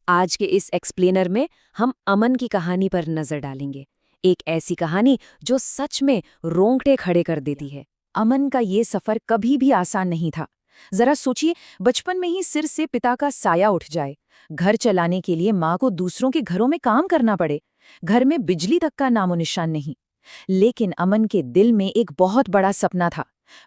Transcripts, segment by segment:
आज के इस एक्सप्लेनर में हम अमन की कहानी पर नजर डालेंगे। एक ऐसी कहानी जो सच में रोंगटे खड़े कर देती है। अमन का ये सफर कभी भी आसान नहीं था। जरा सोचिए, बचपन में ही सिर से पिता का साया उठ जाए, घर चलाने के लिए माँ को दूसरों के घरों में काम करना पड़े, घर में बिजली तक का नामो निशान नहीं। लेकिन अमन के दिल में एक बहुत बड़ा सपना था।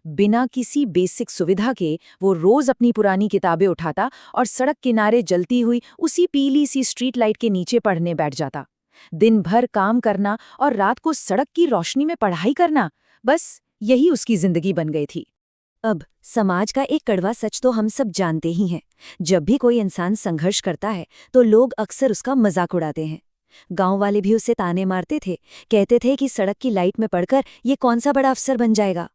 बिना किसी बेसिक सुविधा के वो रोज अपनी पुरानी किताबें उठाता और सड़क किनारे जलती हुई उसी पीली सी स्ट्रीट लाइट के नीचे पढ़ने बैठ जाता। दिन भर काम करना और रात को सड़क की रोशनी में पढ़ाई करना, बस यही उसकी जिंदगी बन गई थी। अब समाज का एक कड़वा सच तो हम सब जानते ही हैं। जब भी कोई इंसान संघर्ष करता है तो लोग अक्सर उसका मजाक उड़ाते हैं। गांव वाले भी उसे ताने मारते थे, कहते थे कि सड़क की लाइट में पड़कर ये कौन सा बड़ा अफसर बन जाएगा।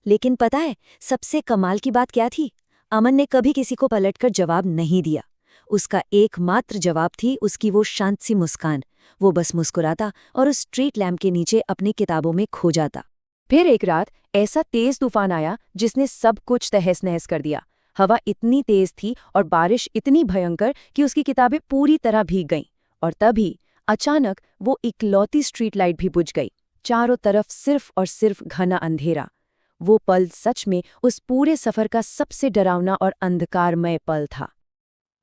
लेकिन पता है सबसे कमाल की बात क्या थी? अमन ने कभी किसी को पलटकर जवाब नहीं दिया। उसका एकमात्र जवाब थी उसकी वो शांत सी मुस्कान। वो बस मुस्कुराता और उस स्ट्रीट लैम्प के नीचे अपनी किताबों में खो जाता। फिर एक रात ऐसा तेज तूफान आया जिसने सब कुछ तहस नहस कर दिया। हवा इतनी तेज थी और बारिश इतनी भयंकर कि उसकी किताबें पूरी तरह भीग गईं। और तभी अचानक वो इकलौती स्ट्रीट लाइट भी बुझ गई। चारों तरफ सिर्फ और सिर्फ घना अंधेरा। वो पल सच में उस पूरे सफर का सबसे डरावना और अंधकारमय पल था।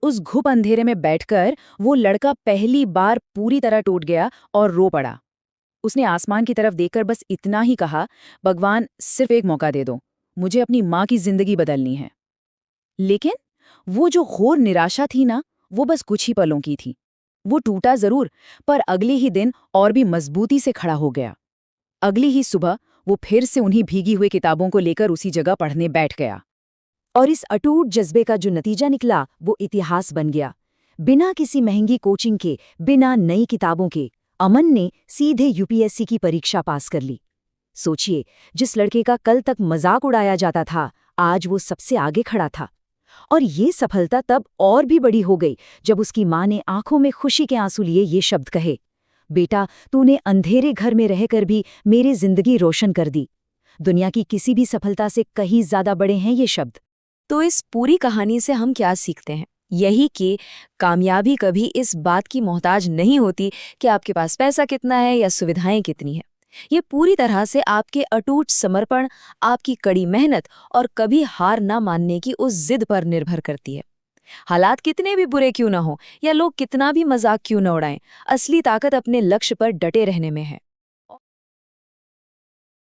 उस घुप अंधेरे में बैठकर वो लड़का पहली बार पूरी तरह टूट गया और रो पड़ा। उसने आसमान की तरफ देखकर बस इतना ही कहा, भगवान सिर्फ एक मौका दे दो, मुझे अपनी माँ की जिंदगी बदलनी है। लेकिन वो जो घोर निराशा थी ना, वो बस कुछ ही पलों की थी। वो टूटा जरूर, पर अगले ही दिन और भी मजबूती से खड़ा हो गया। अगली ही सुबह वो फिर से उन्हीं भीगी हुई किताबों को लेकर उसी जगह पढ़ने बैठ गया। और इस अटूट जज्बे का जो नतीजा निकला वो इतिहास बन गया। बिना किसी महंगी कोचिंग के, बिना नई किताबों के अमन ने सीधे यूपीएससी की परीक्षा पास कर ली। सोचिए, जिस लड़के का कल तक मजाक उड़ाया जाता था, आज वो सबसे आगे खड़ा था। और ये सफलता तब और भी बड़ी हो गई जब उसकी माँ ने आंखों में खुशी के आंसू लिए ये शब्द कहे, बेटा तूने अंधेरे घर में रहकर भी मेरी जिंदगी रोशन कर दी। दुनिया की किसी भी सफलता से कहीं ज्यादा बड़े हैं ये शब्द। तो इस पूरी कहानी से हम क्या सीखते हैं? यही कि कामयाबी कभी इस बात की मोहताज नहीं होती कि आपके पास पैसा कितना है या सुविधाएं कितनी हैं। ये पूरी तरह से आपके अटूट समर्पण, आपकी कड़ी मेहनत और कभी हार ना मानने की उस जिद पर निर्भर करती है। हालात कितने भी बुरे क्यों ना हो या लोग कितना भी मजाक क्यों न उड़ाएं, असली ताकत अपने लक्ष्य पर डटे रहने में है।